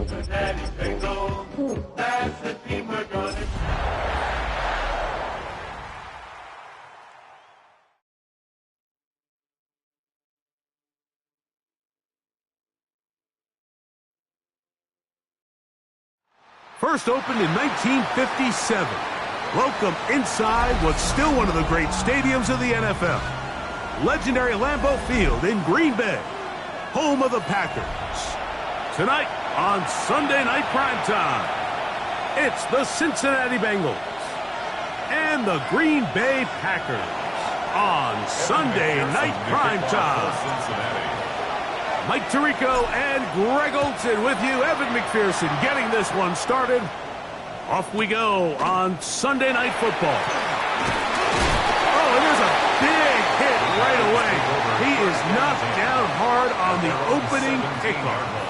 Cincinnati Bengals, that's the team we're gonna. First opened in 1957. Welcome inside what's still one of the great stadiums of the NFL. Legendary Lambeau Field in Green Bay, home of the Packers. Tonight on Sunday Night Primetime, it's the Cincinnati Bengals and the Green Bay Packers on Sunday Night Primetime. Mike Tirico and Greg Olson with you. Evan McPherson getting this one started. Off we go on Sunday Night Football. Oh, and there's a big hit right away. He is knocked down hard on the opening kickoff.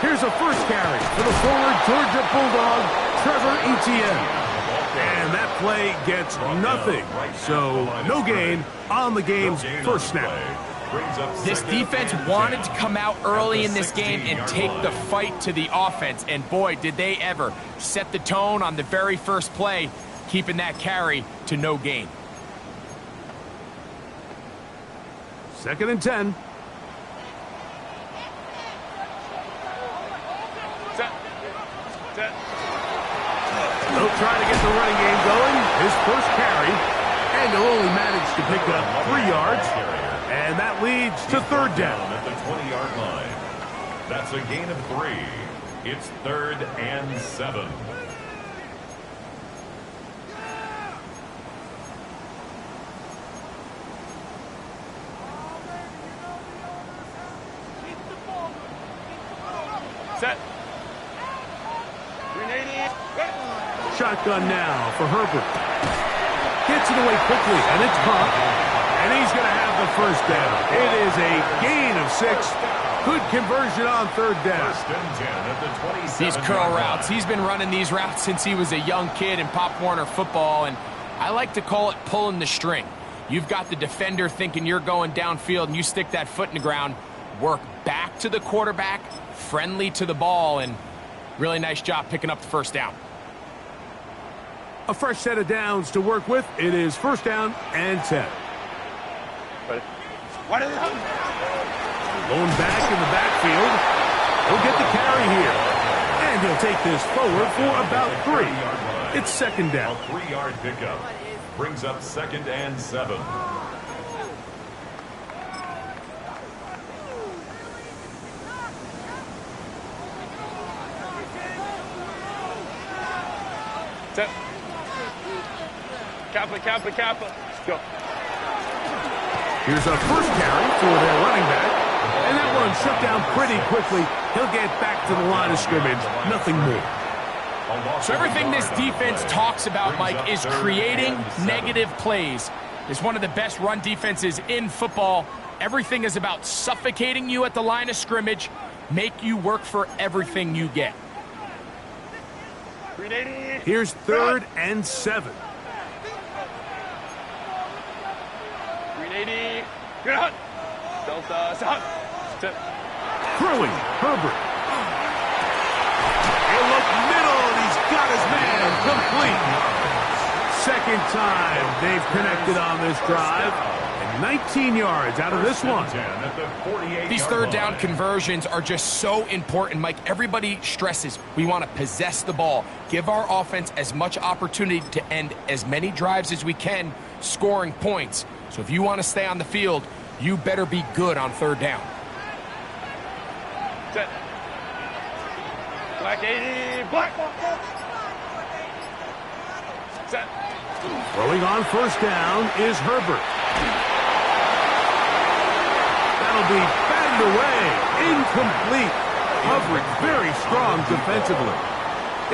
Here's a first carry for the former Georgia Bulldog, Trevor Etienne. And that play gets nothing. So no gain on the game's first snap. This defense wanted to come out early in this game and take the fight to the offense. And boy, did they ever set the tone on the very first play, keeping that carry to no gain. 2nd and 10. They'll try to get the running game going. His first carry, and he'll only manage to pick up 3 yards. And that leads to 3rd down. At the 20-yard line. That's a gain of 3. It's 3rd and 7. Set. Shotgun now for Herbert. Gets it away quickly, and it's caught. And he's going to have the first down. It is a gain of 6. Good conversion on 3rd down. First and 10 at the 27. These curl routes, he's been running these routes since he was a young kid in Pop Warner football, and I like to call it pulling the string. You've got the defender thinking you're going downfield, and you stick that foot in the ground, work back to the quarterback, friendly to the ball, and really nice job picking up the first down. A fresh set of downs to work with. It is 1st down and 10. What is it? Going back in the backfield. He'll get the carry here. And he'll take this forward for about 3. It's 2nd down. A 3-yard pickup. Brings up 2nd and 7. Set. Kappa. Let's go. Here's a first carry for their running back. And that one shut down pretty quickly. He'll get back to the line of scrimmage. Nothing more. So everything this defense talks about, Mike, is creating negative plays. It's one of the best run defenses in football. Everything is about suffocating you at the line of scrimmage, make you work for everything you get. Here's 3rd and 7. 380. Good hunt. Delta. Set. Throwing. Herbert. He'll look middle, and he's got his man complete. 2nd time they've connected on this drive. And 19 yards out of this one. These 3rd down conversions are just so important, Mike. Everybody stresses we want to possess the ball, give our offense as much opportunity to end as many drives as we can, scoring points. So if you want to stay on the field, you better be good on 3rd down. Set. Black 80. Black. Throwing on first down is Herbert. That'll be batted away. Incomplete. Coverage very strong defensively.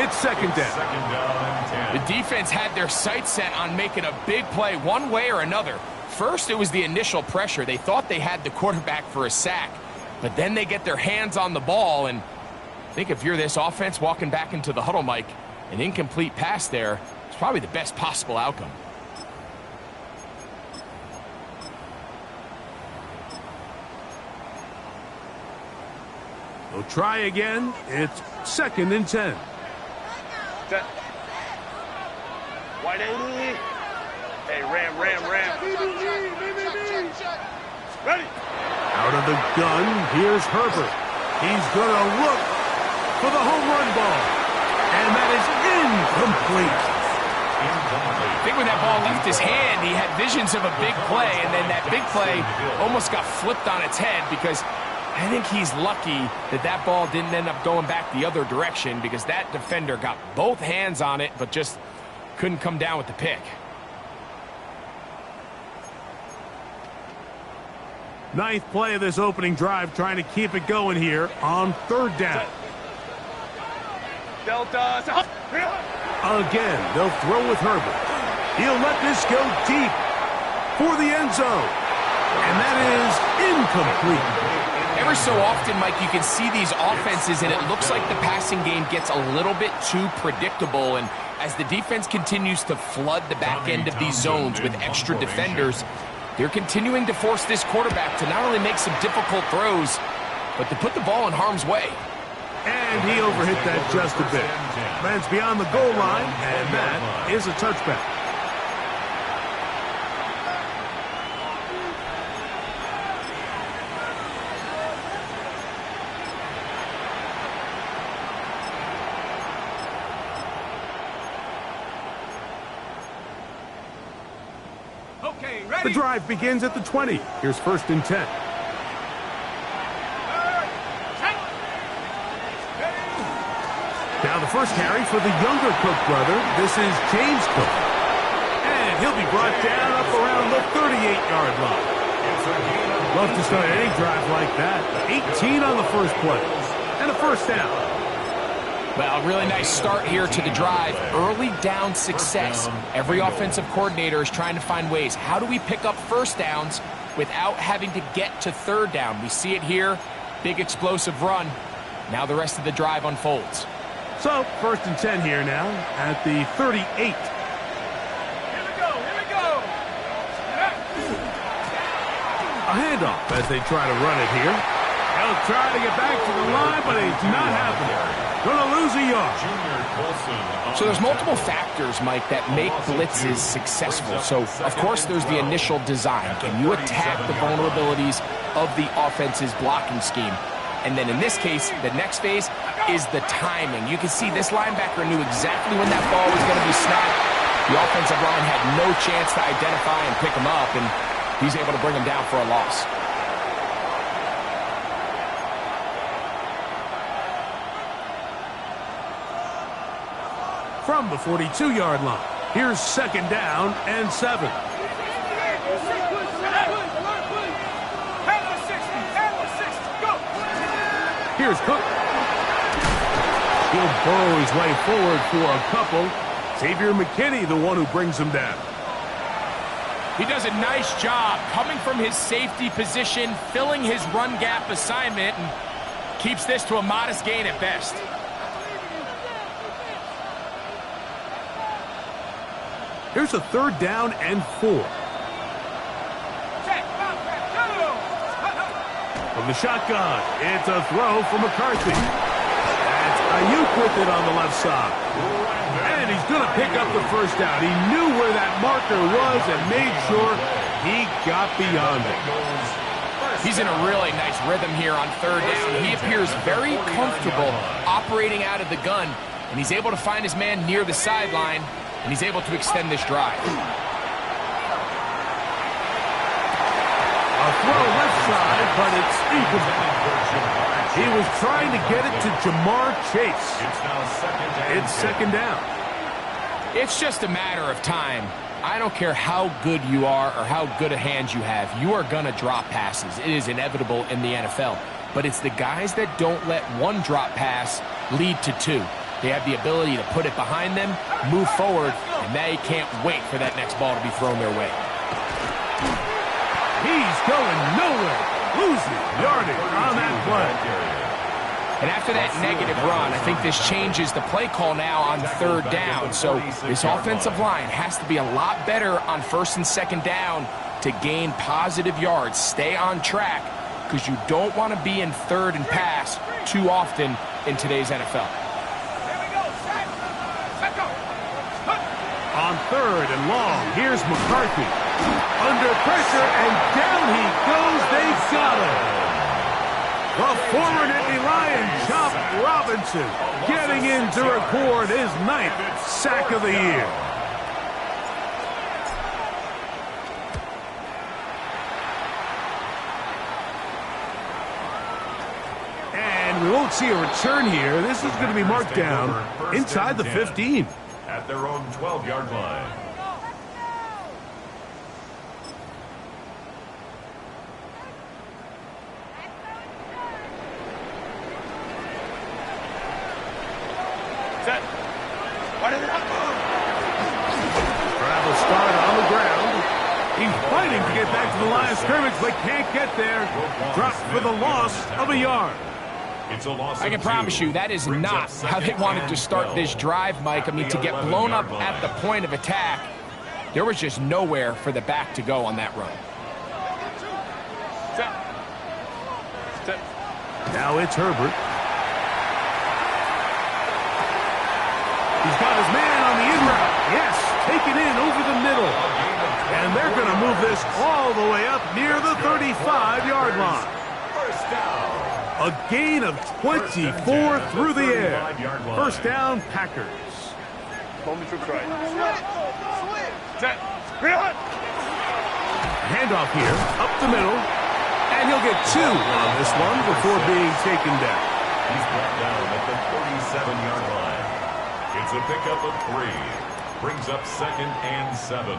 It's second down. The defense had their sights set on making a big play one way or another. First, it was the initial pressure. They thought they had the quarterback for a sack, but then they get their hands on the ball, and I think if you're this offense walking back into the huddle, Mike, an incomplete pass there is probably the best possible outcome. They'll try again. It's second and 10. Set. White 80. Hey, ram. Ready. Out of the gun, here's Herbert. He's going to look for the home run ball. And that is incomplete. I think when that ball left his hand, he had visions of a big play, and then that big play almost got flipped on its head because I think he's lucky that that ball didn't end up going back the other direction because that defender got both hands on it but just couldn't come down with the pick. Ninth play of this opening drive, trying to keep it going here on third down. Delta. Again, they'll throw with Herbert. He'll let this go deep for the end zone. And that is incomplete. Every so often, Mike, you can see these offenses, and it looks like the passing game gets a little bit too predictable. And as the defense continues to flood the back end of these zones with extra defenders, they're continuing to force this quarterback to not only make some difficult throws, but to put the ball in harm's way. And he overhit that just a bit. Lands beyond the goal line, and that is a touchback. Okay, ready. The drive begins at the 20. Here's first and 10. Now the first carry for the younger Cook brother. This is James Cook. And he'll be brought down up around the 38-yard line. Love to start any drive like that. 18 on the first play. And a first down. Well, really nice start here to the drive. Early down success. Every offensive coordinator is trying to find ways. How do we pick up first downs without having to get to third down? We see it here. Big explosive run. Now the rest of the drive unfolds. So, first and 10 here now at the 38. Here we go. A handoff as they try to run it here. They'll try to get back to the line, but it's not happening. Going to lose a yard. So there's multiple factors, Mike, that make blitzes successful. So, of course, there's the initial design. Can you attack the vulnerabilities of the offense's blocking scheme? And then in this case, the next phase is the timing. You can see this linebacker knew exactly when that ball was going to be snapped. The offensive line had no chance to identify and pick him up, and he's able to bring him down for a loss. From the 42-yard line, here's second down and 7. Here's Cook. He'll burrow his way forward for a couple. Xavier McKinney, the one who brings him down. He does a nice job coming from his safety position, filling his run gap assignment, and keeps this to a modest gain at best. Here's a third down and 4. From the shotgun, it's a throw for McCarthy. That's Ayuk with it on the left side. And he's going to pick up the first down. He knew where that marker was and made sure he got beyond it. He's in a really nice rhythm here on third down. He appears very comfortable operating out of the gun, and he's able to find his man near the sideline, and he's able to extend this drive. A throw left side, but it's incomplete. He was trying to get it to Jamar Chase. It's second down. It's just a matter of time. I don't care how good you are or how good a hand you have. You are going to drop passes. It is inevitable in the NFL. But it's the guys that don't let one drop pass lead to two. They have the ability to put it behind them, move forward, and they can't wait for that next ball to be thrown their way. He's going nowhere. Losing yardage on that play. And after that negative run, I think this changes the play call now on third down. So this offensive line has to be a lot better on first and second down to gain positive yards. Stay on track because you don't want to be in third and pass too often in today's NFL. On third and long, here's McCarthy. Under pressure, and down he goes. They've got him. The former Nittany Lion, Chop Robinson, getting in to record his 9th sack of the year. And we won't see a return here. This is going to be marked down inside the 15. At their own 12-yard line. Set. Travel start on the ground. He's fighting to get back to the line of scrimmage, but can't get there. Dropped for the loss of a yard. It's a loss. I can promise you that is not how they wanted to start this drive, Mike. I mean, to get blown up at the point of attack, there was just nowhere for the back to go on that run. Set. Now it's Herbert. He's got his man on the in route. Yes, taken in over the middle. And they're going to move this all the way up near the 35-yard line. First down. A gain of 24 through the air. First down, Packers. Moment to try. Set. Reload. Handoff here, up the middle. And he'll get 2 on this one before being taken down. He's brought down at the 37-yard line. It's a pickup of 3. Brings up 2nd and 7.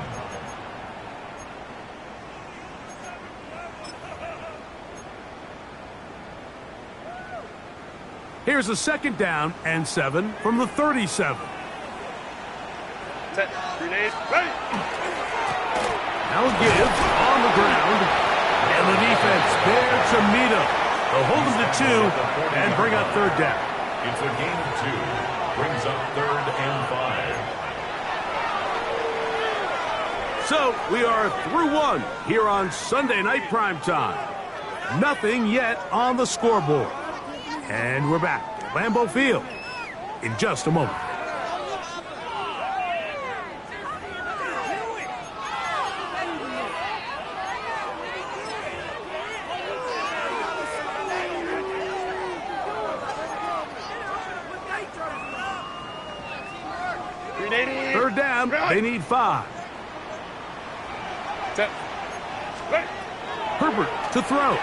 Here's a 2nd down and 7 from the 37. Set. Grenade. Ready. Now a give on the ground. And the defense there to meet him. They'll hold him to 2 and bring up third down. It's a gain of 2. Brings up 3rd and 5. So we are through 1 here on Sunday Night Primetime. Nothing yet on the scoreboard. And we're back at Lambeau Field in just a moment. Third down, they need 5. Set. Ready. Herbert to throw.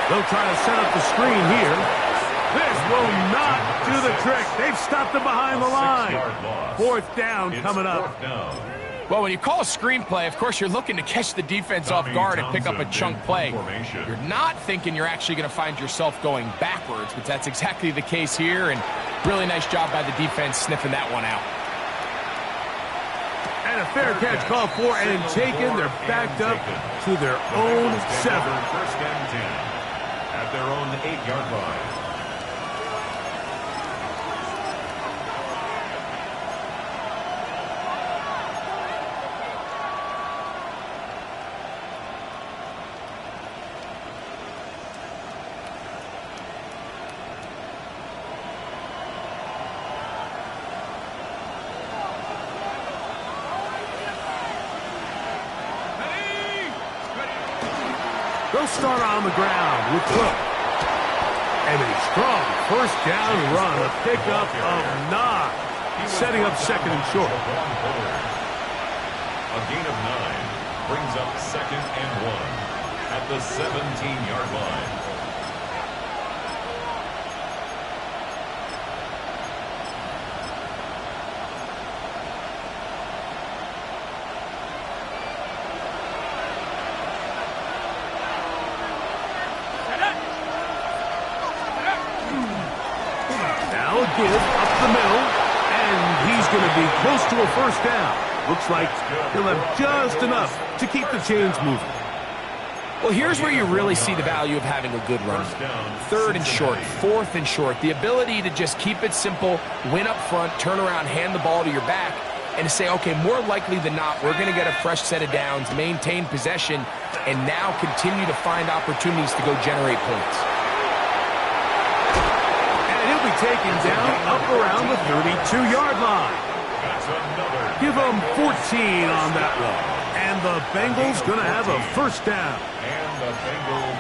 They'll try to set up the screen here. This will not do the trick. They've stopped him behind the line. 4th down coming up. Well, when you call a screenplay, of course, you're looking to catch the defense off guard and pick up a chunk play. You're not thinking you're actually going to find yourself going backwards, but that's exactly the case here, and really nice job by the defense sniffing that one out. And a fair catch called for and taken. They're backed up to their own 7. First and 10. At their own 8-yard line. They'll start on the ground with Cook. And a strong first down run, a pickup of 9. Setting up 2nd and short. A gain of 9 brings up 2nd and 1 at the 17-yard line. give up the middle, and he's going to be close to a first down. Looks like he'll have just enough to keep the chains moving. Well, here's where you really see the value of having a good run. Third and short, fourth and short. The ability to just keep it simple, win up front, turn around, hand the ball to your back, and to say, okay, more likely than not, we're going to get a fresh set of downs, maintain possession, and now continue to find opportunities to go generate points. And he'll be taken down up around the 32-yard line. Give him 14 on that one. And the Bengals going to have a first down.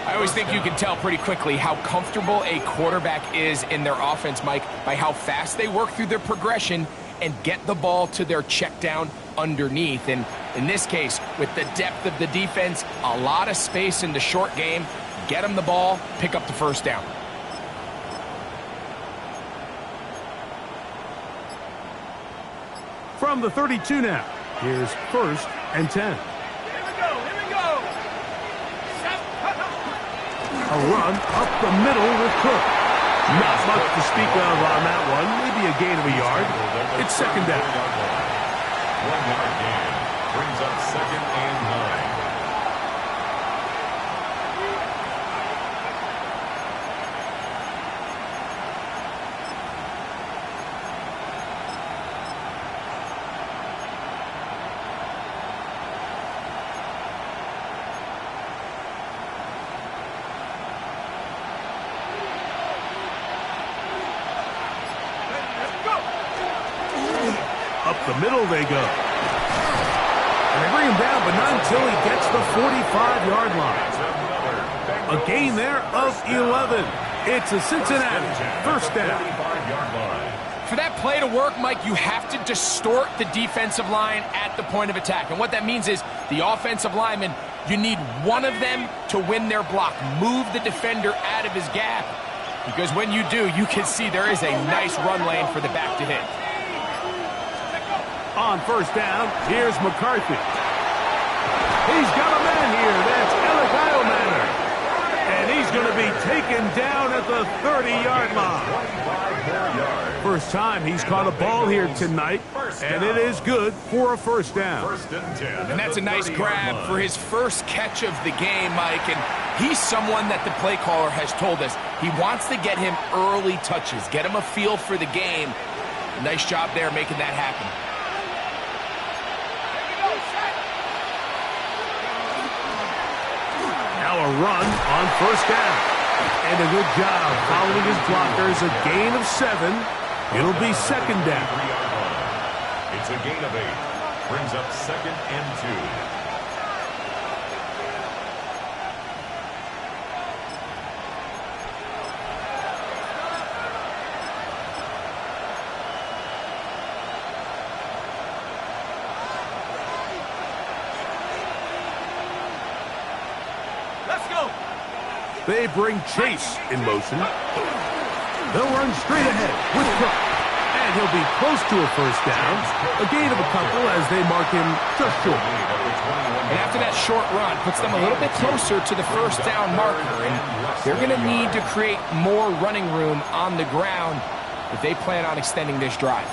I always think you can tell pretty quickly how comfortable a quarterback is in their offense, Mike, by how fast they work through their progression and get the ball to their check down underneath. And in this case, with the depth of the defense, a lot of space in the short game, get them the ball, pick up the first down. From the 32 now, here's first and 10. Here we go. A run up the middle with Cook. Not much to speak of on that one. Maybe a gain of a yard. It's second down. 1 yard gain brings up second and 9. Up the middle they go. And they bring him down, but not until he gets the 45-yard line. A gain there of 11. It's a Cincinnati first down. For that play to work, Mike, you have to distort the defensive line at the point of attack. And what that means is the offensive lineman, you need one of them to win their block. Move the defender out of his gap. Because when you do, you can see there is a nice run lane for the back to hit. On first down, here's McCarthy. He's got a man here. That's Alec Eilmaner. And he's going to be taken down at the 30-yard line. First time he's caught a ball here tonight, and it is good for a first down. And that's a nice grab for his first catch of the game, Mike. And he's someone that the play caller has told us he wants to get him early touches, get him a feel for the game. Nice job there making that happen. Now a run on first down. And a good job following his blockers. A gain of 7. It'll be second down. It's a gain of 8. Brings up second and 2. They bring Chase in motion. They'll run straight ahead with Cook. And he'll be close to a first down. A gain of a couple as they mark him just short. And after that short run, puts them a little bit closer to the first down marker. And they're going to need to create more running room on the ground if they plan on extending this drive.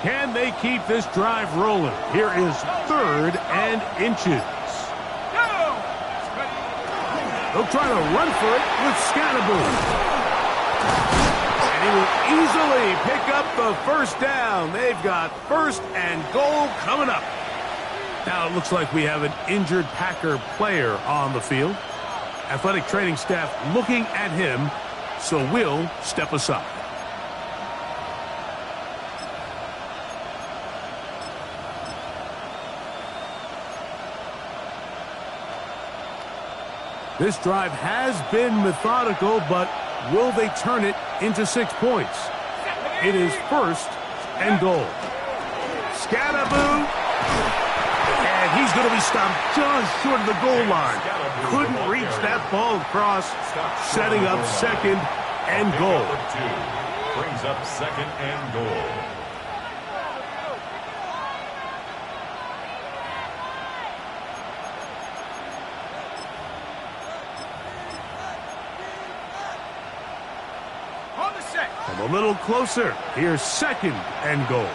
Can they keep this drive rolling? Here is third and inches. They'll try to run for it with Scannaboo. And he will easily pick up the first down. They've got first and goal coming up. Now it looks like we have an injured Packer player on the field. Athletic training staff looking at him, so we'll step aside. This drive has been methodical, but will they turn it into 6 points? It is first and goal. Scannaboo. And he's going to be stopped just short of the goal line. Couldn't reach that ball across, setting up second and goal. Brings up second and goal. Come a little closer. Here's second and goal.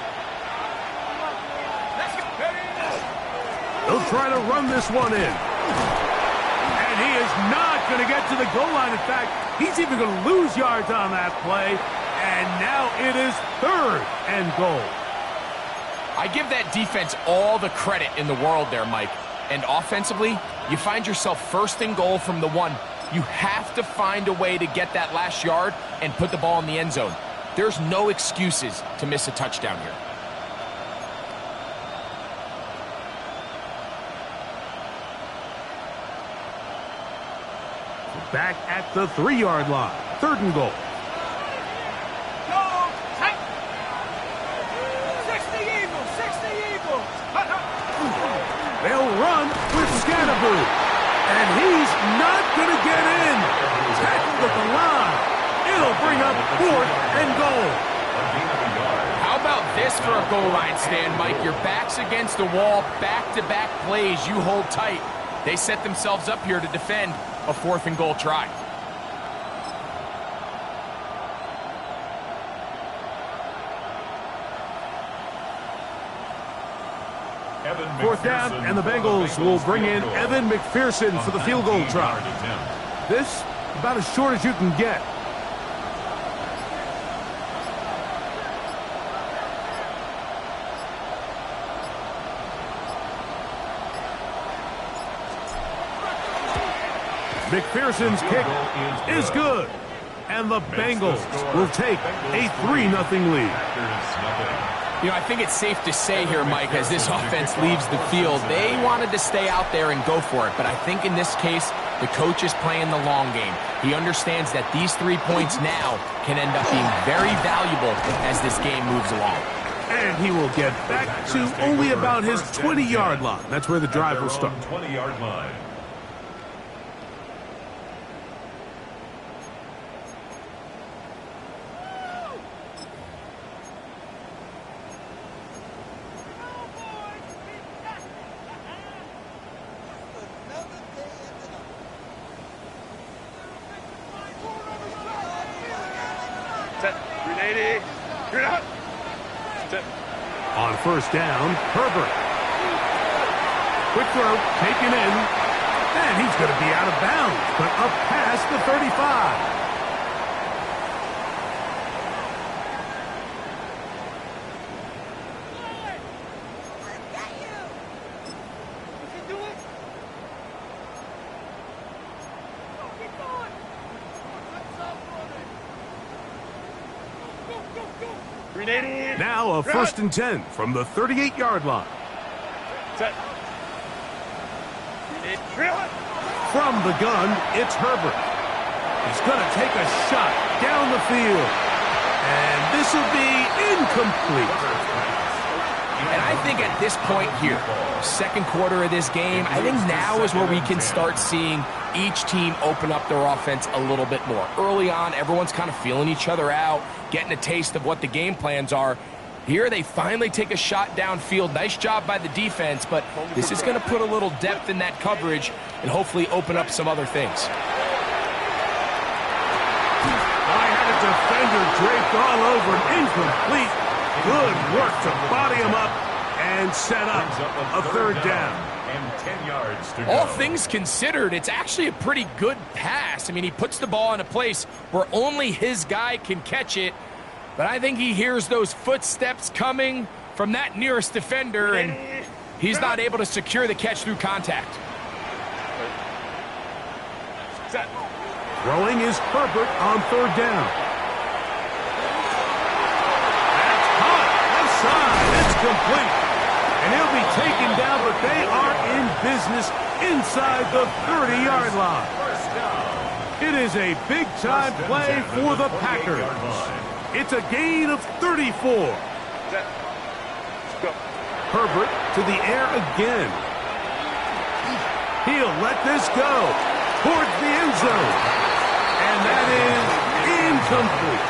He'll try to run this one in. And he is not going to get to the goal line. In fact, he's even going to lose yards on that play. And now it is third and goal. I give that defense all the credit in the world there, Mike. And offensively, you find yourself first and goal from the 1. You have to find a way to get that last yard and put the ball in the end zone. There's no excuses to miss a touchdown here. Back at the 3-yard line. Third and goal. They'll run with Scatterboo. And he's not going to get in. Tackled at the line. It'll bring up fourth and goal. How about this for a goal line stand, Mike? Your back's against the wall, back-to-back plays. You hold tight. They set themselves up here to defend a 4th and goal try. Fourth down, and the Bengals will bring in Evan McPherson for the field goal try. This, about as short as you can get. McPherson's kick is good. And the Bengals will take a 3-0 lead. You know, I think it's safe to say here, Mike, as this offense leaves the field, they wanted to stay out there and go for it. But I think in this case, the coach is playing the long game. He understands that these 3 points now can end up being very valuable as this game moves along. And he will get back to only about his 20-yard line. That's where the drive will start. 20-yard line. On first down, Herbert. Quick throw, taken in. And he's going to be out of bounds, but up past the 35. Now a 1st and 10 from the 38-yard line. From the gun, it's Herbert. He's going to take a shot down the field. And this will be incomplete. And I think at this point here, second quarter of this game, I think now is where we can start seeing each team open up their offense a little bit more. Early on, everyone's kind of feeling each other out, getting a taste of what the game plans are. Here they finally take a shot downfield. Nice job by the defense, but this is going to put a little depth in that coverage and hopefully open up some other things. I had a defender draped all over him. Incomplete. Good work to body him up and set up a third down. And 10 yards to go. All things considered, it's actually a pretty good pass. I mean, he puts the ball in a place where only his guy can catch it. But I think he hears those footsteps coming from that nearest defender, and he's not able to secure the catch through contact. Throwing is Herbert on third down. That's hot. Left side. It's complete. And he'll be taken down, but they are in business inside the 30-yard line. It is a big-time play for the Packers. It's a gain of 34. Herbert to the air again. He'll let this go towards the end zone. And that is incomplete.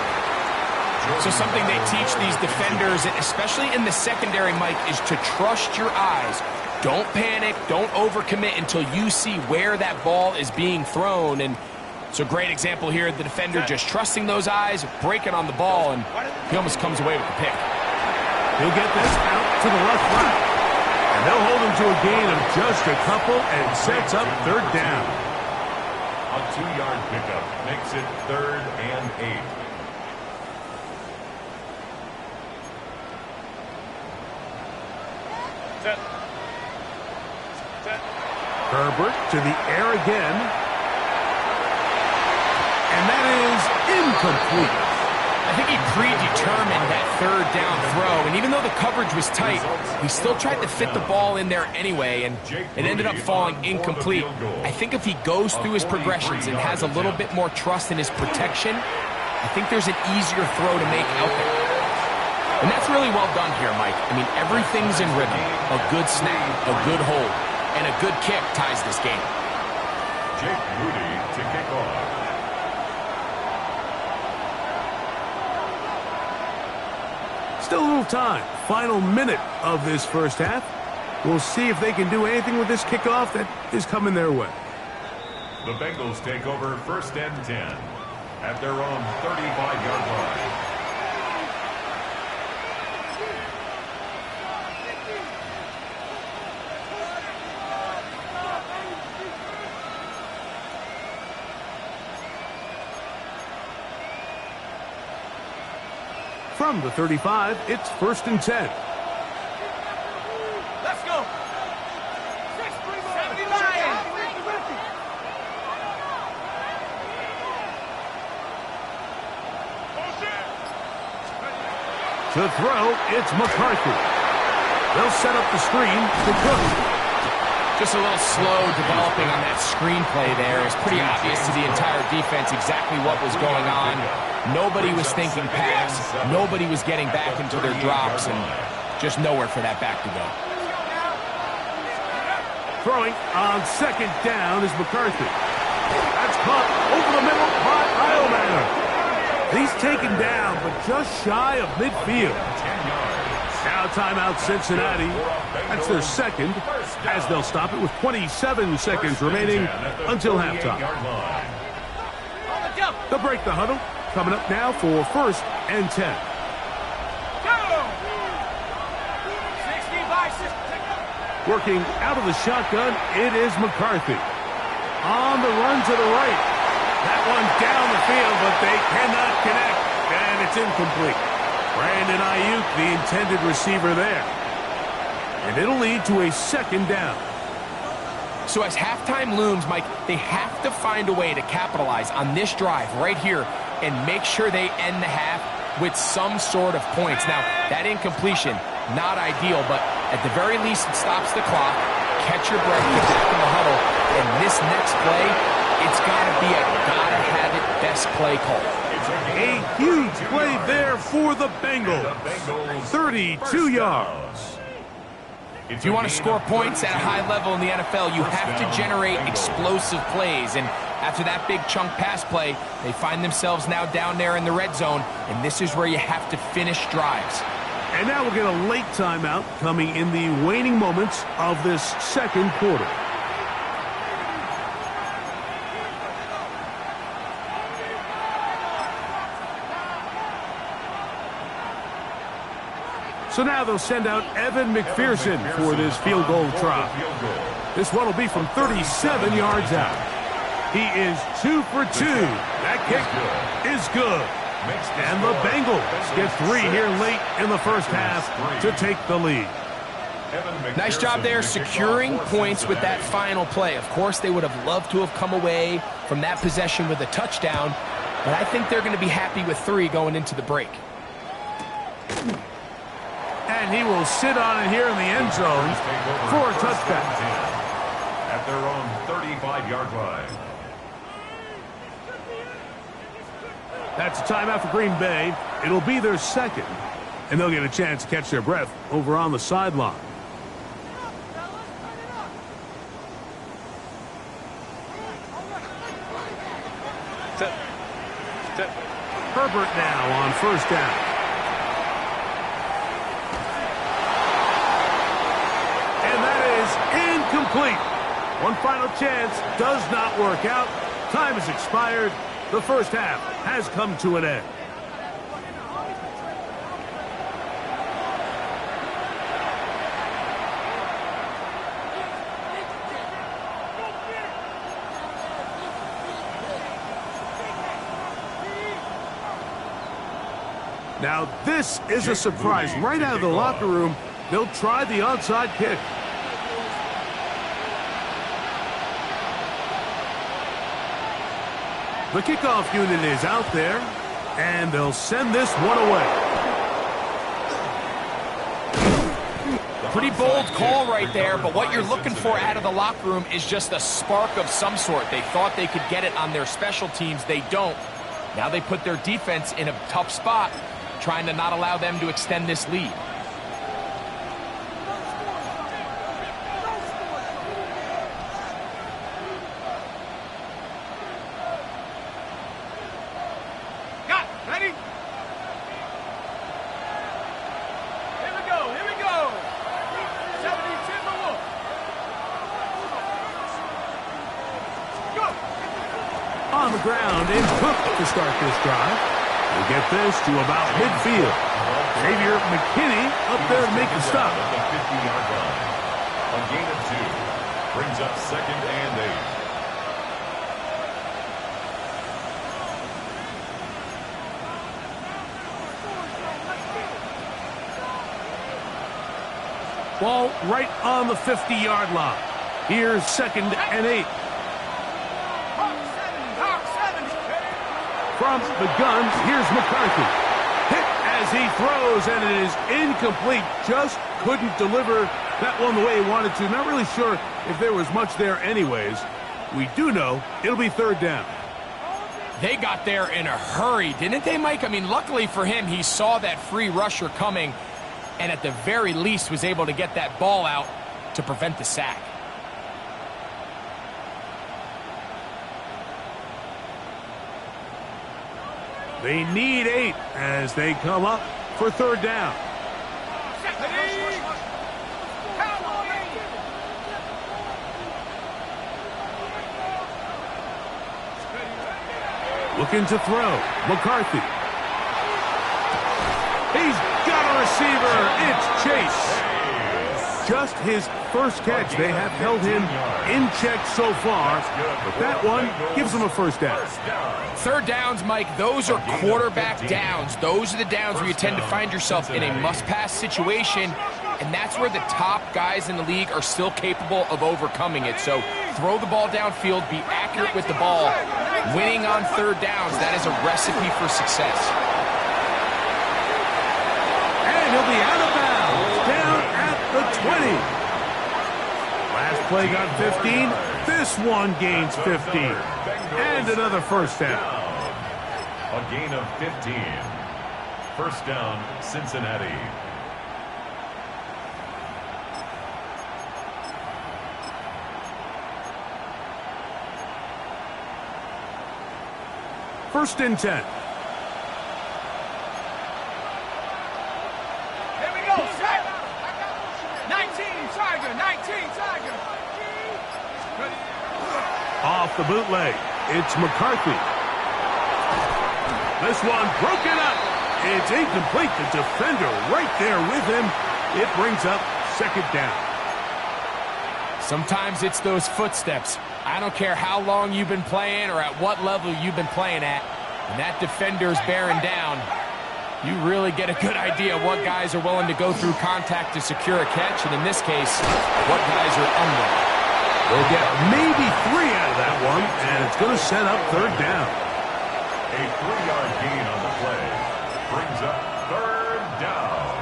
So something they teach these defenders, especially in the secondary, Mike, is to trust your eyes. Don't panic, don't overcommit until you see where that ball is being thrown. And it's a great example here of the defender just trusting those eyes, breaking on the ball, and he almost comes away with the pick. He'll get this out to the left route. And they'll hold him to a gain of just a couple and sets up third down. A 2-yard pickup makes it 3rd and 8. Set. Set. Herbert to the air again. And that is incomplete. I think he predetermined that third down throw, and even though the coverage was tight, he still tried to fit the ball in there anyway, and it ended up falling incomplete. I think if he goes through his progressions and has a little bit more trust in his protection, I think there's an easier throw to make out there. And that's really well done here, Mike. I mean, everything's in rhythm. A good snap, a good hold, and a good kick ties this game. Jake Moody to kick off. Still a little time. Final minute of this first half. We'll see if they can do anything with this kickoff that is coming their way. The Bengals take over 1st and 10 at their own 35-yard line. From the 35, it's 1st and 10. Let's go. 70 Lions. To throw, it's McCarthy. They'll set up the screen to Cook. Just a little slow developing on that screenplay there. It's pretty obvious to the entire defense exactly what was going on. Nobody was thinking pass. Nobody was getting back into their drops, and just nowhere for that back to go. Throwing on 2nd down is McCarthy. That's caught over the middle by Eilman. He's taken down, but just shy of midfield. Now timeout Cincinnati. That's their second, as they'll stop it with 27 seconds remaining until halftime. They'll break the huddle. Coming up now for 1st and 10. Working out of the shotgun, it is McCarthy. On the run to the right. That one down the field, but they cannot connect, and it's incomplete. Brandon Ayuk, the intended receiver there. And it'll lead to a 2nd down. So as halftime looms, Mike, they have to find a way to capitalize on this drive right here and make sure they end the half with some sort of points. Now, that incompletion, not ideal, but at the very least, it stops the clock. Catch your breath, get back in the huddle, and this next play, it's got to be a gotta-have-it best play call. A huge play there for the Bengals. 32 yards. If you want to score points at a high level in the NFL, you have to generate explosive plays. And after that big chunk pass play, they find themselves now down there in the red zone, and this is where you have to finish drives. And now we'll get a late timeout coming in the waning moments of this 2nd quarter. So now they'll send out Evan McPherson for this field goal try. This one will be from 37 yards out. He is 2 for 2. That kick is good. And the Bengals get 3 here late in the first half to take the lead. Nice job there securing points with that final play. Of course, they would have loved to have come away from that possession with a touchdown, but I think they're going to be happy with 3 going into the break. And he will sit on it here in the end zone for a touchdown. At their own 35-yard line. That's a timeout for Green Bay. It'll be their second, and they'll get a chance to catch their breath over on the sideline. Herbert now on first down. And that is incomplete. One final chance does not work out. Time has expired. The first half has come to an end. Now, this is a surprise. Right out of the locker room, they'll try the onside kick. The kickoff unit is out there, and they'll send this one away. Pretty bold call right there, but what you're looking for out of the locker room is just a spark of some sort. They thought they could get it on their special teams. They don't. Now they put their defense in a tough spot, trying to not allow them to extend this lead. Got it. Ready? Here we go. Here we go. 72 more. Go. On the ground and Cook to start this drive. We'll get this to about midfield. Xavier McKinney up there to make the stop. At the 50-yard line. A gain of 2. Brings up 2nd and 8. Ball right on the 50-yard line. Here's 2nd and 8. From the gun, here's McCarthy. Hit as he throws, and it is incomplete. Just couldn't deliver that one the way he wanted to. Not really sure if there was much there anyways. We do know it'll be 3rd down. They got there in a hurry, didn't they, Mike? I mean, luckily for him, he saw that free rusher coming, and at the very least was able to get that ball out to prevent the sack. They need 8 as they come up for 3rd down. Looking to throw. McCarthy. He's got a receiver. It's Chase. Just his first catch. They have held him in check so far, but that one gives them a 1st down. 3rd downs, Mike, those are quarterback downs. Those are the downs where you tend to find yourself in a must-pass situation, and that's where the top guys in the league are still capable of overcoming it. So throw the ball downfield, be accurate with the ball. Winning on 3rd downs, that is a recipe for success. And he'll be out of bounds, down at the 20. Last play got 15. This one gains 15. And another 1st down. A gain of 15. 1st down, Cincinnati. First and 10. Here we go. Set. 19 Tiger. 19 Tiger. Off the bootleg, it's McCarthy. This one broken up. It's incomplete. The defender right there with him. It brings up 2nd down. Sometimes it's those footsteps. I don't care how long you've been playing or at what level you've been playing at. When that defender's bearing down, you really get a good idea of what guys are willing to go through contact to secure a catch, and in this case, what guys are unwilling. They'll get maybe 3 out of that one, and it's going to set up 3rd down. A 3-yard gain on the play. Brings up 3rd down.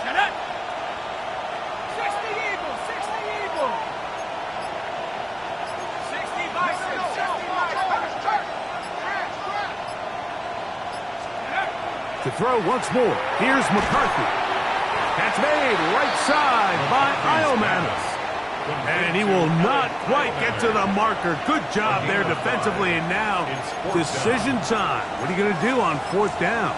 Set up. 60 Eagles. 60 Eagles. 60 Bison. 60 To throw once more, here's McCarthy. That's made right side by Iomannis. And he will not quite get to the marker. Good job there defensively. And now, decision time. What are you going to do on 4th down?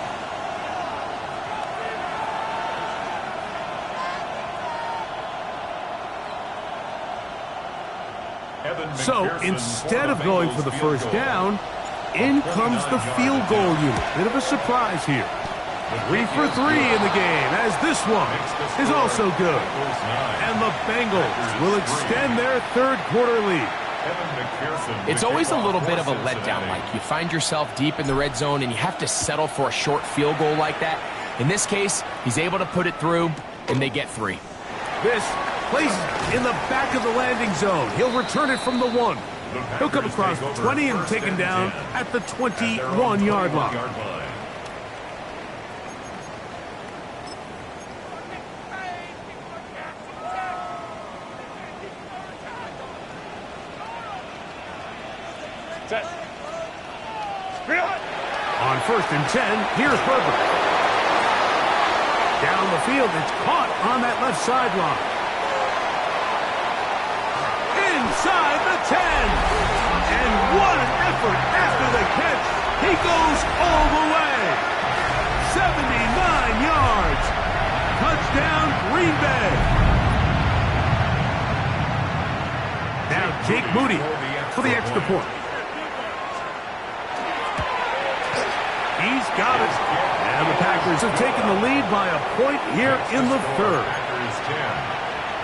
So instead of going for the first down, in comes the field goal unit. Bit of a surprise here. 3 for 3 in the game, as this one is also good. And the Bengals will extend their 3rd quarter lead. It's always a little bit of a letdown, Mike. You find yourself deep in the red zone, and you have to settle for a short field goal like that. In this case, he's able to put it through, and they get 3. This plays in the back of the landing zone. He'll return it from the 1. He'll come across 20 and taken down at the 21-yard line. On 1st and 10, here's Herbert. Down the field, it's caught on that left sideline. Inside the 10. And what an effort after the catch. He goes all the way. 79 yards. Touchdown, Green Bay. Now Jake Moody for the extra point. He's got it. And the Packers have taken the lead by a point here in the 3rd.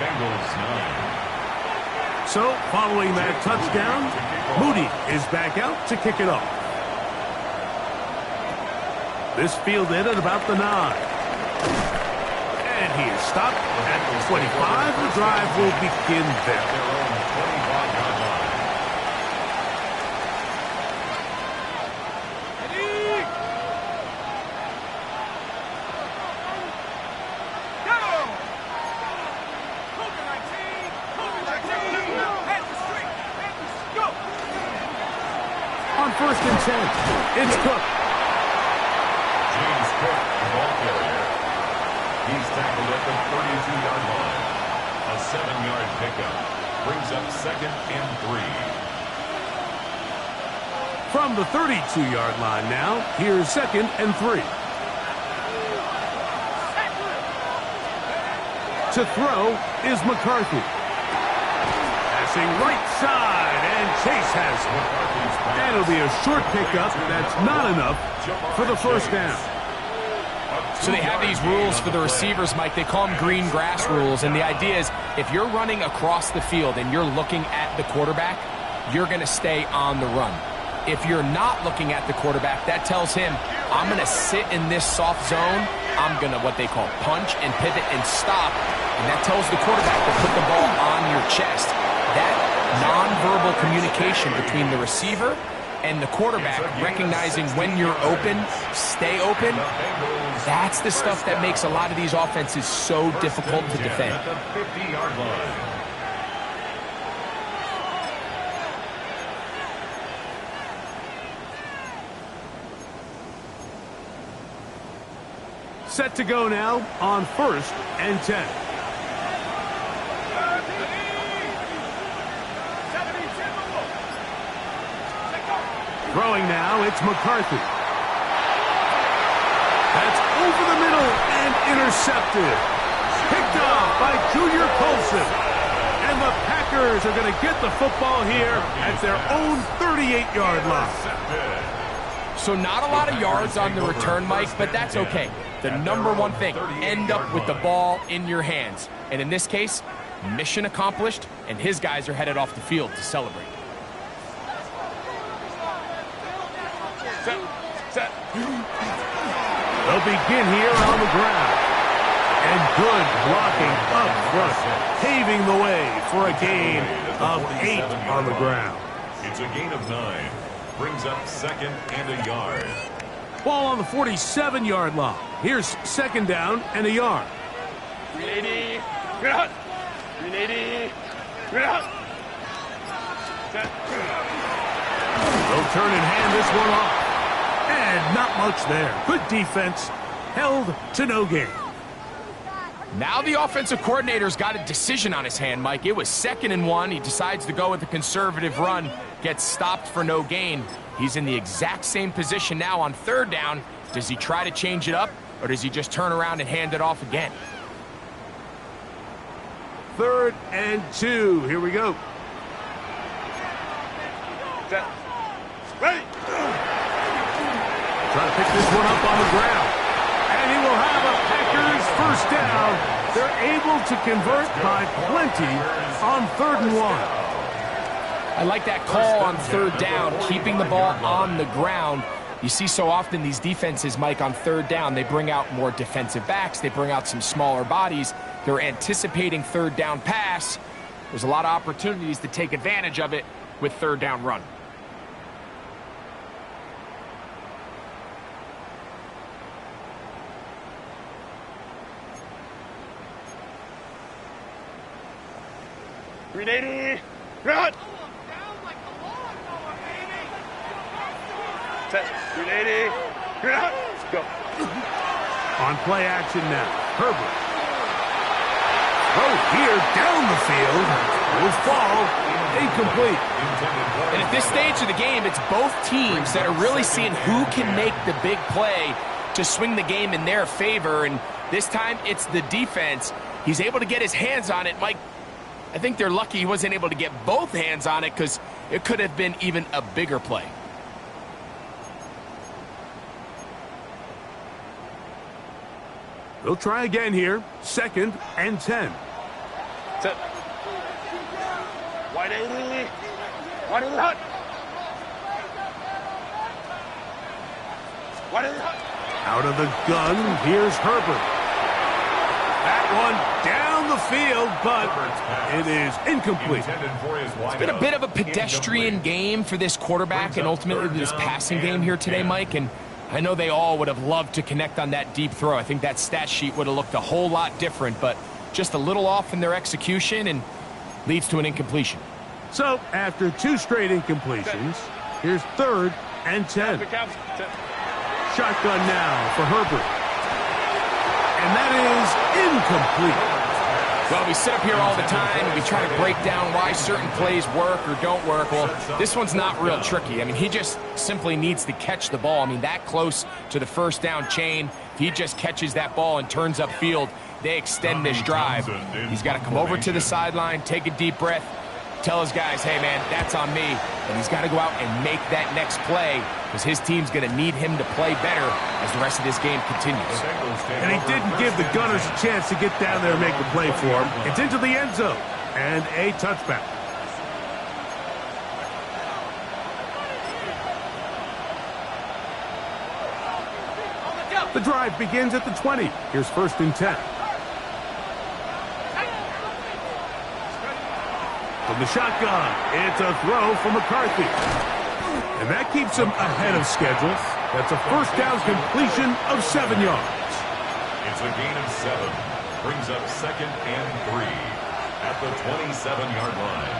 Bengals 9. So, following that touchdown, Moody is back out to kick it off. This fielded at about the 9. And he is stopped at the 25. The drive will begin there. On 1st and 10, it's Cook. James Cook, the ball carrier. He's tackled at the 32-yard line. A 7-yard pickup brings up 2nd and 3. From the 32-yard line now, here's 2nd and 3. To throw is McCarthy. Passing right side, and Chase has it. And it'll be a short pickup. That's not enough for the 1st down. So they have these rules for the receivers, Mike. They call them green grass rules. And the idea is if you're running across the field and you're looking at the quarterback, you're going to stay on the run. If you're not looking at the quarterback, that tells him, I'm going to sit in this soft zone. I'm going to what they call punch and pivot and stop. And that tells the quarterback to put the ball on your chest. That nonverbal communication between the receiver and the quarterback, recognizing when you're open, stay open, that's the stuff that makes a lot of these offenses so difficult to defend. At the 50-yard line. Set to go now on 1st and 10. Throwing now, it's McCarthy. That's over the middle and intercepted. Picked off by Junior Colson. And the Packers are going to get the football here at their own 38-yard line. So not a lot of yards on the return, Mike, but that's okay. The number one thing, end up with the ball in your hands. And in this case, mission accomplished, and his guys are headed off the field to celebrate. They'll begin here on the ground. And good blocking up front, paving the way for a gain of 8 on the ground. It's a gain of 9. Brings up 2nd and a yard. Ball on the 47-yard line. Here's 2nd down and a yard. 380. Get out. 380. Get out. They'll turn and hand this one off. And not much there. Good defense. Held to no gain. Now the offensive coordinator's got a decision on his hand, Mike. It was 2nd and 1. He decides to go with a conservative run, gets stopped for no gain. He's in the exact same position now on 3rd down. Does he try to change it up, or does he just turn around and hand it off again? 3rd and 2. Here we go. Set. Ready. Trying to pick this one up on the ground. And he will have a Packers first down. They're able to convert by plenty on 3rd and 1. I like that call on 3rd down, keeping the ball on the ground. You see so often these defenses, Mike, on 3rd down, they bring out more defensive backs. They bring out some smaller bodies. They're anticipating 3rd down pass. There's a lot of opportunities to take advantage of it with 3rd down run. Ready. Run. Set. Ready. Run. Go. On play action now. Herbert. Oh, here down the field. Will fall. Incomplete. And at this stage of the game, it's both teams that are really seeing who can make the big play to swing the game in their favor. And this time, it's the defense. He's able to get his hands on it. Mike, I think they're lucky he wasn't able to get both hands on it because it could have been even a bigger play. They'll try again here. 2nd and 10. Set. Wide 80. Wide 80 hot. Wide 80 hot. Out of the gun, here's Herbert. That one down the field, but it is incomplete. It's been a bit of a pedestrian game for this quarterback and ultimately this passing game here today, Mike. And I know they all would have loved to connect on that deep throw. I think that stat sheet would have looked a whole lot different, but just a little off in their execution and leads to an incompletion. So, after 2 straight incompletions, here's 3rd and 10. Shotgun now for Herbert. And that is incomplete. Well, we sit up here all the time and we try to break down why certain plays work or don't work. Well, this one's not real tricky. I mean, he just simply needs to catch the ball. I mean, that close to the first down chain, if he just catches that ball and turns upfield, they extend this drive. He's got to come over to the sideline, take a deep breath, tell his guys, hey, man, that's on me. And he's got to go out and make that next play because his team's going to need him to play better as the rest of this game continues. And he didn't give the Gunners a chance to get down there and make the play for him. It's into the end zone and a touchback. The drive begins at the 20. Here's 1st and 10. From the shotgun, it's a throw for McCarthy. And that keeps him ahead of schedule. That's a first down completion of 7 yards. It's a gain of 7. Brings up 2nd and 3 at the 27-yard line.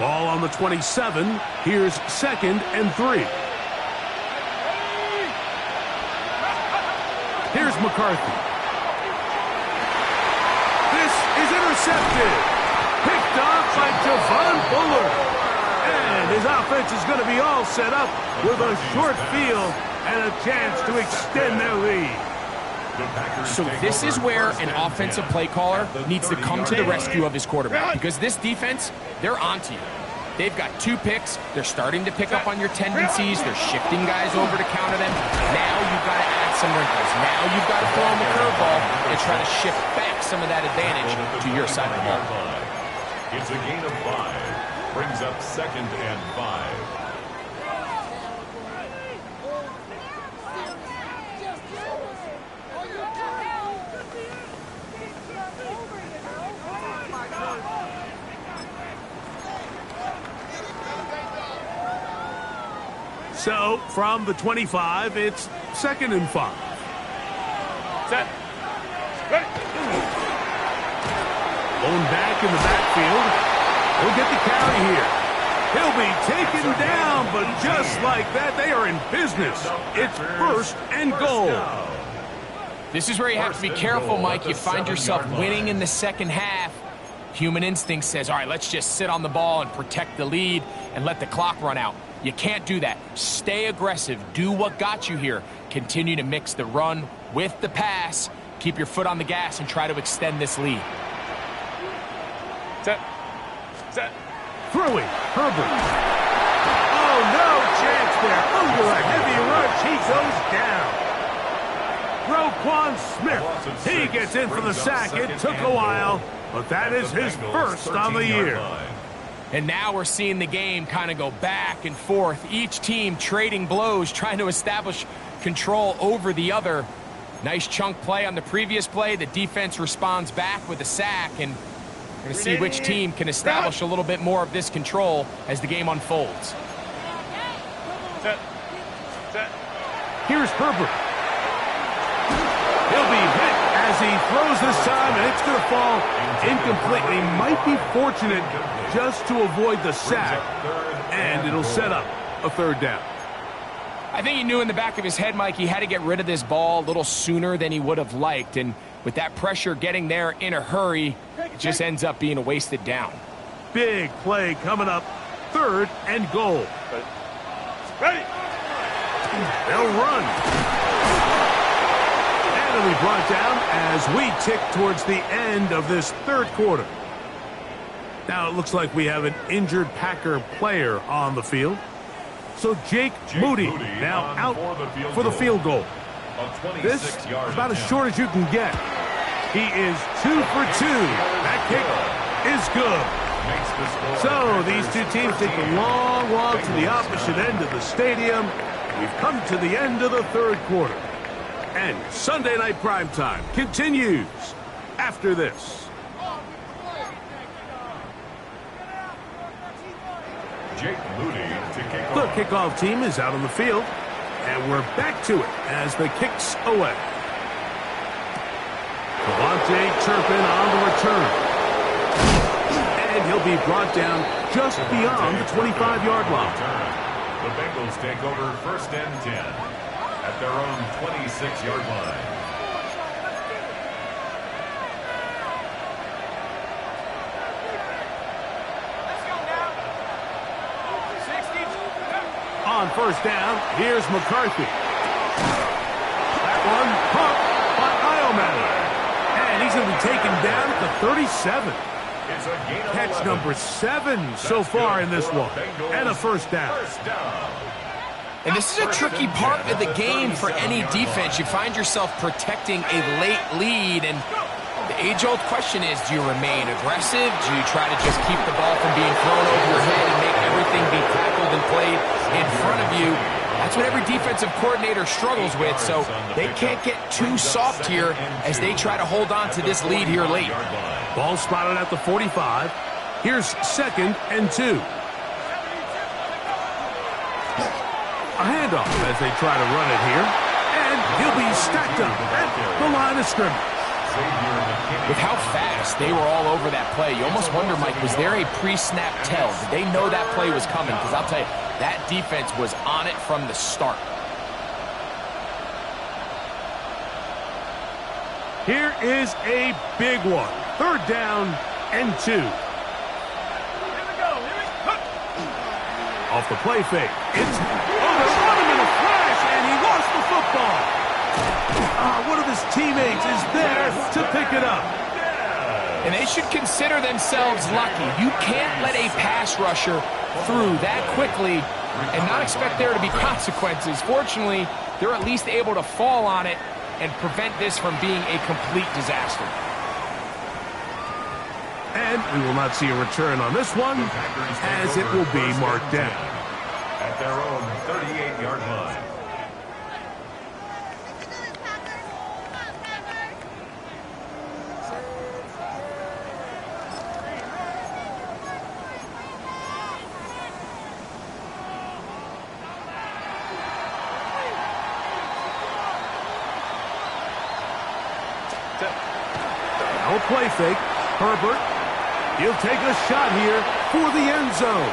Ball on the 27. Here's 2nd and 3. Here's McCarthy. This is intercepted. Picked off by Javon Bullard. And his offense is going to be all set up with a short field and a chance to extend their lead. So this is where an offensive play caller needs to come to the rescue of his quarterback because this defense, they're onto you. They've got 2 picks. They're starting to pick up on your tendencies. They're shifting guys over to counter them. Now you've got to add some wrinkles. Now you've got to throw them a curveball and try to shift back some of that advantage to your side of the ball. It's a gain of 5. Brings up 2nd and 5. So, from the 25, it's 2nd and 5. Set. Ready. Going back in the backfield. He'll get the carry here. He'll be taken down, but just like that, they are in business. It's 1st and goal. This is where you have to be careful, Mike. You find yourself winning in the second half. Human instinct says, all right, let's just sit on the ball and protect the lead and let the clock run out. You can't do that. Stay aggressive. Do what got you here. Continue to mix the run with the pass. Keep your foot on the gas and try to extend this lead. Set. Throwing, Herbert. Oh, no chance there. Under a heavy rush, he goes down. Roquan Smith, he gets in for the sack. It took a while, but that is his first on the year. And now we're seeing the game kind of go back and forth. Each team trading blows, trying to establish control over the other. Nice chunk play on the previous play. The defense responds back with a sack, and we're going to see which team can establish a little bit more of this control as the game unfolds. Set. Here's Herbert. He'll be hit as he throws this time, and it's going to fall incompletely. Might be fortunate just to avoid the sack, and it'll set up a 3rd down. I think he knew in the back of his head, Mike, he had to get rid of this ball a little sooner than he would have liked, and with that pressure getting there in a hurry, it just ends up being a wasted down. Big play coming up, 3rd and goal. Ready. They'll run. And it'll be brought down as we tick towards the end of this 3rd quarter. Now it looks like we have an injured Packer player on the field. So Jake Moody now out for the field goal. This is about as short as you can get. He is 2 for 2. That kick is good. So these two teams take a long walk to the opposite end of the stadium. We've come to the end of the 3rd quarter. And Sunday Night Primetime continues after this. Jake Moody to kick The off. kickoff team is out on the field, and we're back to it as the kick's away. Devontae Turpin on the return. And he'll be brought down just beyond the 25-yard line. The Bengals take over 1st and 10 at their own 26-yard line. On 1st down, here's McCarthy. That one caught by Ioman. And he's going to be taken down at the 37. It's a gain of Catch 11. number 7 so far in this one. And a 1st down. And this is a tricky part of the game for any defense. You find yourself protecting a late lead, and the age-old question is, do you remain aggressive? Do you try to just keep the ball from being thrown over your head and make everything be tackled and played in front of you? That's what every defensive coordinator struggles with, so they can't get too soft here as they try to hold on to this lead here late. Ball spotted at the 45. Here's 2nd and 2. A handoff as they try to run it here. And he'll be stacked up at the line of scrimmage. With how fast they were all over that play, you almost wonder, Mike, was there a pre-snap tell? Did they know that play was coming? Because I'll tell you, that defense was on it from the start. Here is a big one. 3rd down and 2. Off the play fake. It's they're running in a flash, and he lost the football. One of his teammates is there to pick it up. And they should consider themselves lucky. You can't let a pass rusher through that quickly and not expect there to be consequences. Fortunately, they're at least able to fall on it and prevent this from being a complete disaster. And we will not see a return on this one, as it will be marked down. At their own 38-yard line. Now a play fake. Herbert. He'll take a shot here for the end zone.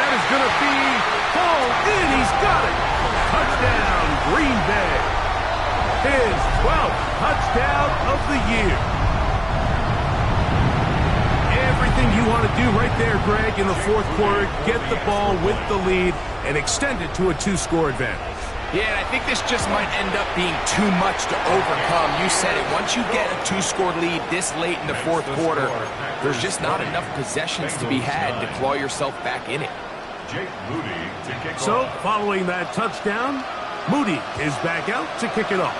that is going to be hauled in. He's got it. Touchdown, Green Bay. His 12th touchdown of the year. Everything you want to do right there, Greg, in the fourth quarter, get the ball with the lead and extend it to a 2-score advantage. Yeah, and I think this just might end up being too much to overcome. You said it. Once you get a 2-score lead this late in the fourth quarter, there's just not enough possessions to be had to claw yourself back in it. So, following that touchdown, Moody is back out to kick it off.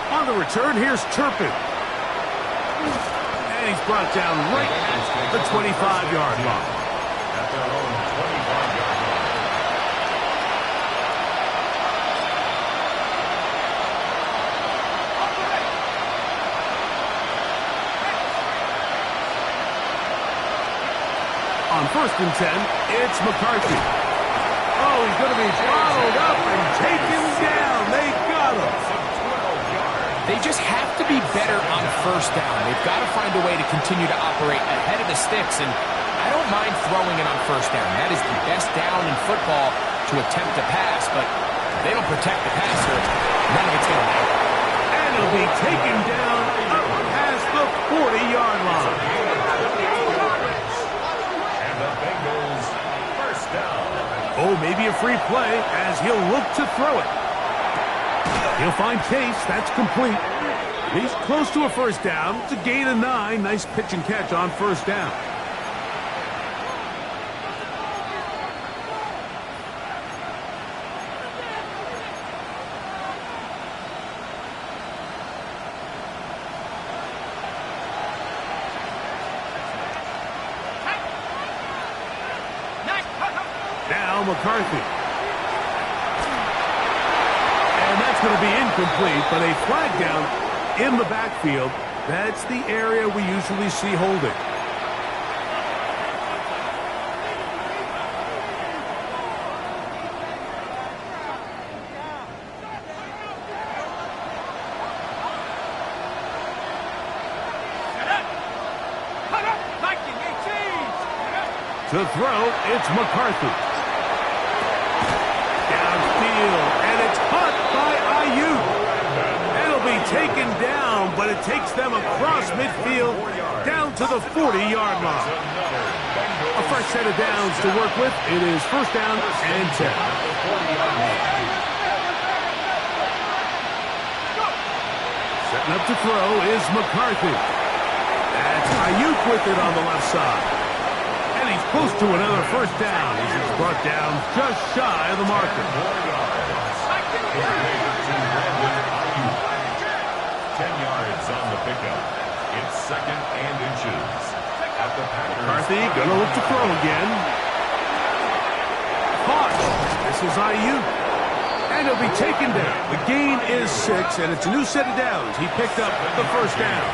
On the return, here's Turpin. And he's brought down right at the 25-yard line. At their own 25-yard line. On 1st and 10, it's McCarthy. Oh, he's going to be followed up and taken down. They got him. They just have to be better on 1st down. They've got to find a way to continue to operate ahead of the sticks, and I don't mind throwing it on 1st down. That is the best down in football to attempt to pass, but if they don't protect the passer, none of it's going to matter. And it'll be taken down up past the 40-yard line. And the Bengals first down. Oh, maybe a free play as he'll look to throw it. He'll find Case. That's complete. He's close to a 1st down. It's a gain of 9. Nice pitch and catch on 1st down. Now McCarthy. And that's going to be incomplete, but a flag down in the backfield. That's the area we usually see holding. To throw, it's McCarthy. Downfield, and it's caught by Ayuk. It'll be taken down, but it takes them across midfield down to the 40-yard line. A fresh set of downs to work with. It is 1st down and 10. Setting up to throw is McCarthy. That's Ayuk with it on the left side. And he's close to another 1st down as he's brought down just shy of the marker. 10 yards on the pickup. It's 2nd and inches. At the Packers. McCarthy gonna look to throw again. Caught. This is Ayuk. And he'll be taken down. The gain is 6, and it's a new set of downs. He picked up the 1st down.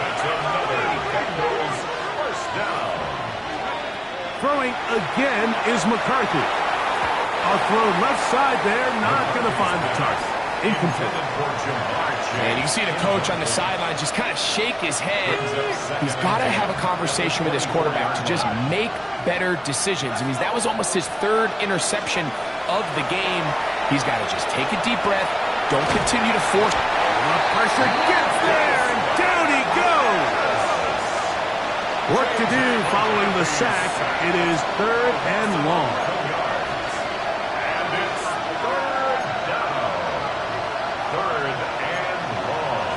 That's another Bengals 1st down. Throwing again is McCarthy. I'll throw left side there, not going to find the target. Incomplete. And you can see the coach on the sideline just kind of shake his head. He's got to have a conversation with his quarterback to just make better decisions. I mean, that was almost his 3rd interception of the game. He's got to just take a deep breath. Don't continue to force. Pressure gets there, and down he goes. Work to do following the sack. It is 3rd and long. And it's 3rd down. 3rd and long.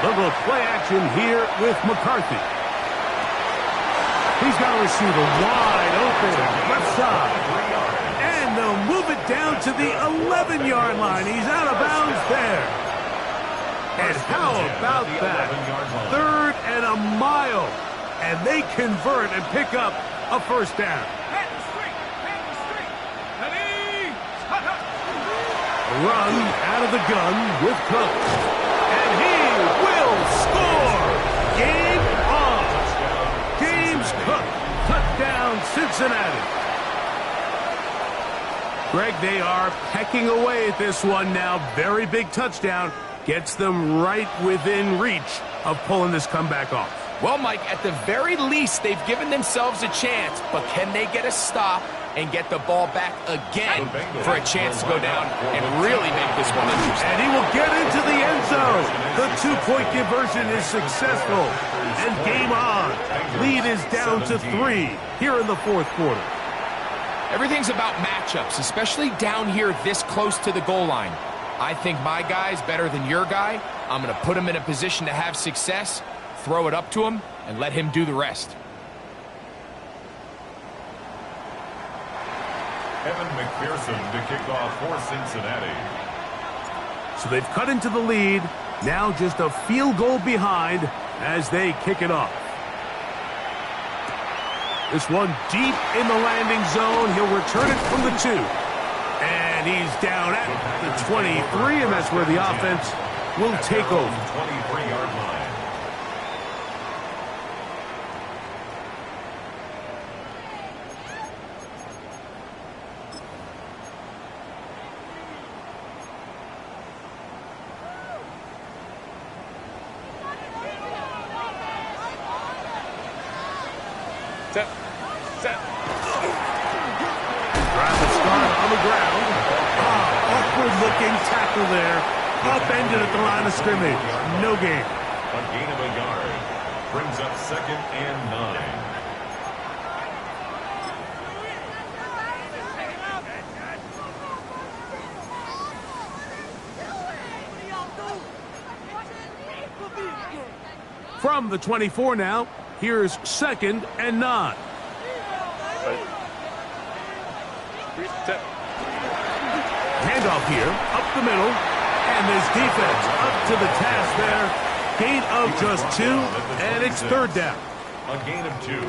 Little play action here with McCarthy. He's got a receiver wide open, left side. And they'll move it down to the 11-yard line. He's out of bounds there. And how about that? 3rd and a mile. And they convert and pick up a 1st down. A run out of the gun with Cook. And he will score. Game on. James Cook, touchdown Cincinnati. Greg, they are pecking away at this one now. Very big touchdown. Gets them right within reach of pulling this comeback off. Well, Mike, at the very least, they've given themselves a chance, but can they get a stop and get the ball back again for a chance to go down and really make this one interesting? And he will get into the end zone. The two-point conversion is successful. And game on. Lead is down to 3 here in the fourth quarter. Everything's about matchups, especially down here this close to the goal line. I think my guy's better than your guy. I'm going to put him in a position to have success, throw it up to him, and let him do the rest. Evan McPherson to kick off for Cincinnati. So they've cut into the lead. Now just a field goal behind as they kick it off. This one deep in the landing zone. He'll return it from the 2. And he's down at the 23, and that's where the offense will take over. 23-yard line. Set. Drive the start on the ground. Awkward-looking tackle there. Upended at the line of scrimmage. No gain. A gain of a yard. Brings up 2nd and 9. From the 24 now, here's 2nd and 9. Handoff here, up the middle, and this defense up to the task there. Gain of just 2, and it's 3rd down. A gain of 2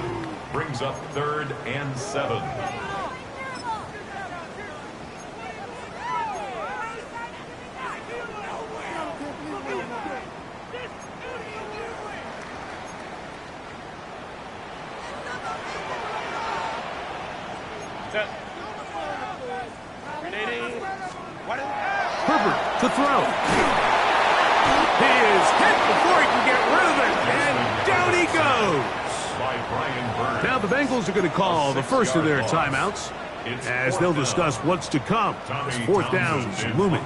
brings up 3rd and 7. Herbert to throw. He is hit before he can get rid of it, and down he goes. Now the Bengals are going to call the first of their timeouts as they'll discuss what's to come as 4th down's looming.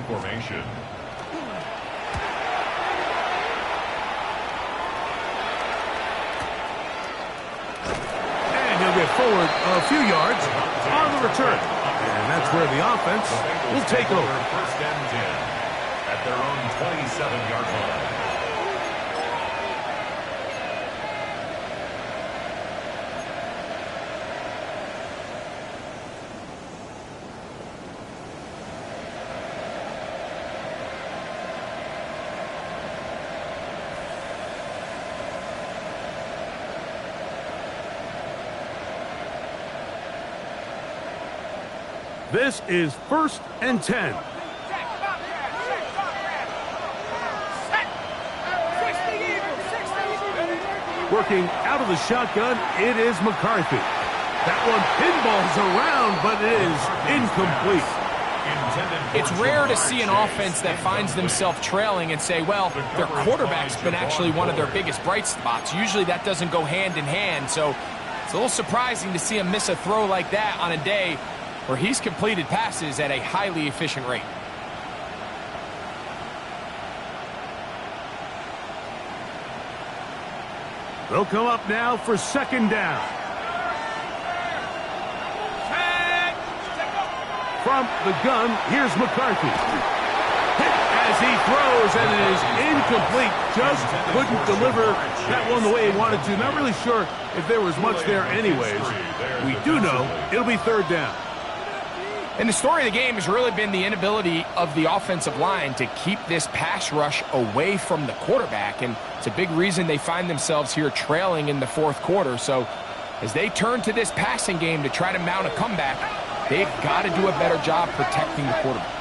And he'll get forward a few yards on the return. And that's where the offense will take over. 1st and 10 at their own 27-yard line. This is 1st and 10. Working out of the shotgun, it is McCarthy. That one pinballs around, but it is incomplete. It's rare to see an offense that finds themselves trailing and say, well, their quarterback's been actually one of their biggest bright spots. Usually that doesn't go hand in hand, so it's a little surprising to see him miss a throw like that on a day where he's completed passes at a highly efficient rate. They'll come up now for 2nd down. From the gun, here's McCarthy. Hit as he throws, and it is incomplete. Just couldn't deliver that one the way he wanted to. Not really sure if there was much there anyways. We do know it'll be 3rd down. And the story of the game has really been the inability of the offensive line to keep this pass rush away from the quarterback. And it's a big reason they find themselves here trailing in the 4th quarter. So as they turn to this passing game to try to mount a comeback, they've got to do a better job protecting the quarterback.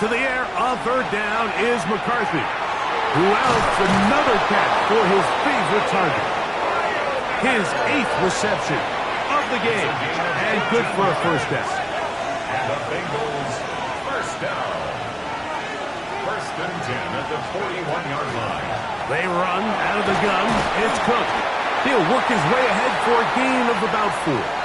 To the air on 3rd down is McCarthy, who outs another catch for his favorite target. His 8th reception of the game. And good for a first down. And the Bengals first down. First and 10 at the 41-yard line. They run out of the gun. It's Cook. He'll work his way ahead for a gain of about 4.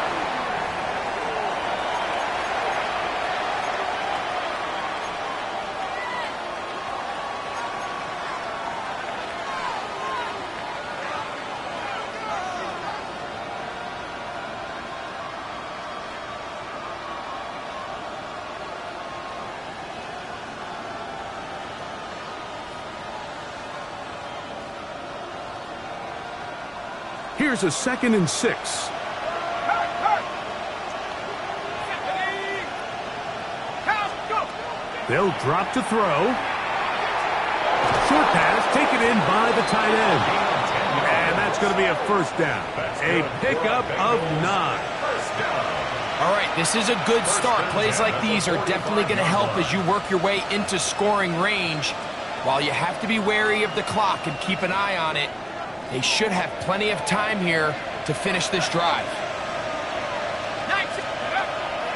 Here's a 2nd and 6. They'll drop to throw. Short pass taken in by the tight end. And that's going to be a first down. A pickup of 9. All right, this is a good start. Plays like these are definitely going to help as you work your way into scoring range. While you have to be wary of the clock and keep an eye on it, they should have plenty of time here to finish this drive.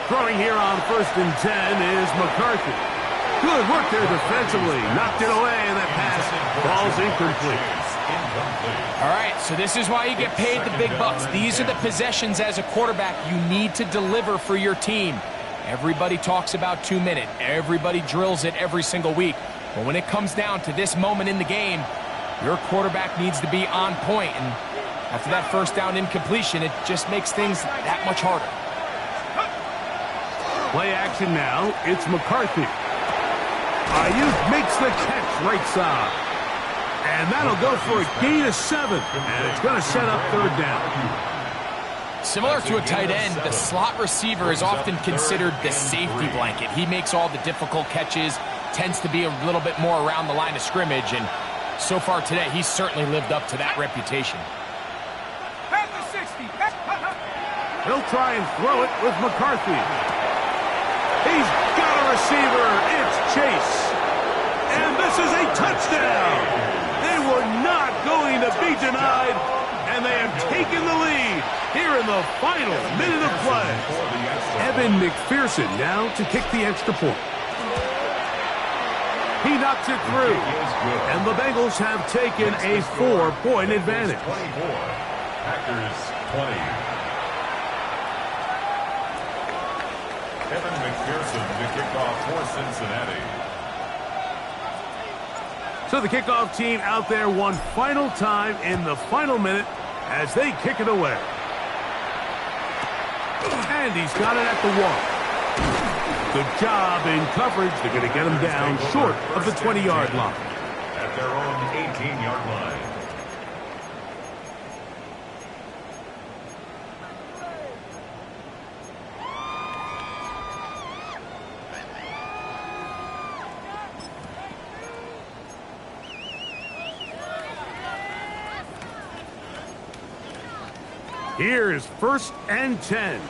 Throwing here on 1st and 10 is McCarthy. Good work there defensively. Knocked it away, and that pass falls incomplete. All right, so this is why you get paid the big bucks. These are the possessions as a quarterback you need to deliver for your team. Everybody talks about 2 minutes. Everybody drills it every single week. But when it comes down to this moment in the game, your quarterback needs to be on point, and after that first down incompletion, it just makes things that much harder. Play action now. It's McCarthy. Ayuk makes the catch right side. And that'll go for a gain of 7. And it's going to set up 3rd down. Similar to a tight end, the slot receiver is often considered the safety blanket. He makes all the difficult catches, tends to be a little bit more around the line of scrimmage, and so far today, he's certainly lived up to that reputation. He'll try and throw it with McCarthy. He's got a receiver. It's Chase. And this is a touchdown. They were not going to be denied, and they have taken the lead here in the final minute of play. Evan McPherson now to kick the extra point. He knocks it through, and the Bengals have taken a 4-point advantage. 24, Packers 20. Evan McPherson to kick off for Cincinnati. So the kickoff team out there one final time in the final minute as they kick it away. And he's got it at the 1. Good job in coverage. They're going to get him down short of the 20-yard line. At their own 18-yard line. Here is 1st and 10.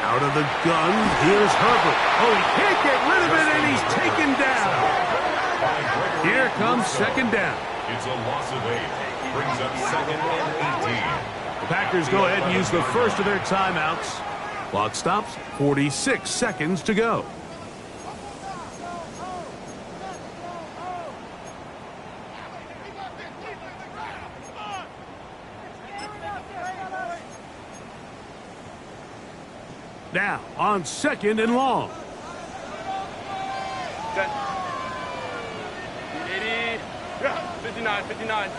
Out of the gun, here's Herbert. Oh, he can't get rid of it, and he's taken down. Here comes 2nd down. It's a loss of 8. Brings up 2nd and 18. The Packers go ahead and use the first of their timeouts. Clock stops, 46 seconds to go. Now, on 2nd and long. 80, 59, 59.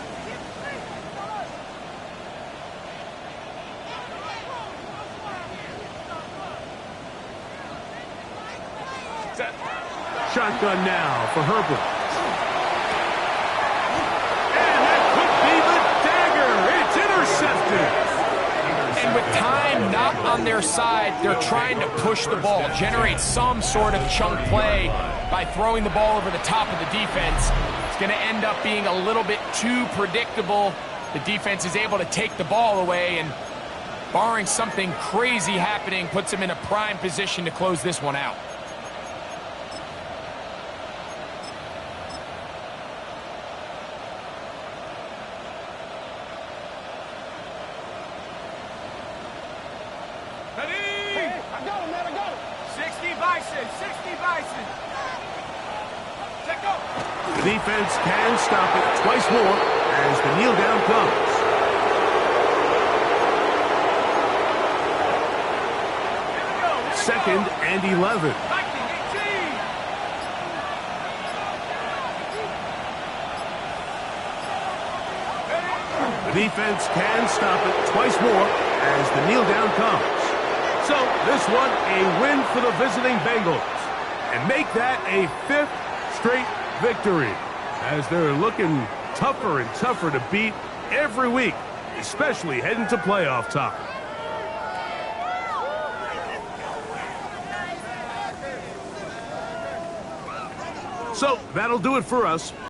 Set. Shotgun now for Herbert. And that could be the dagger. It's intercepted. And with time not on their side, they're trying to push the ball, generate some sort of chunk play by throwing the ball over the top of the defense. It's going to end up being a little bit too predictable. The defense is able to take the ball away, and barring something crazy happening, puts them in a prime position to close this one out. Bison, 60 Bison. Check go. The defense can stop it twice more as the kneel down comes. Second and 11. The defense can stop it twice more as the kneel down comes. So this one a win for the visiting Bengals and make that a 5th straight victory as they're looking tougher and tougher to beat every week, especially heading to playoff time. So that'll do it for us.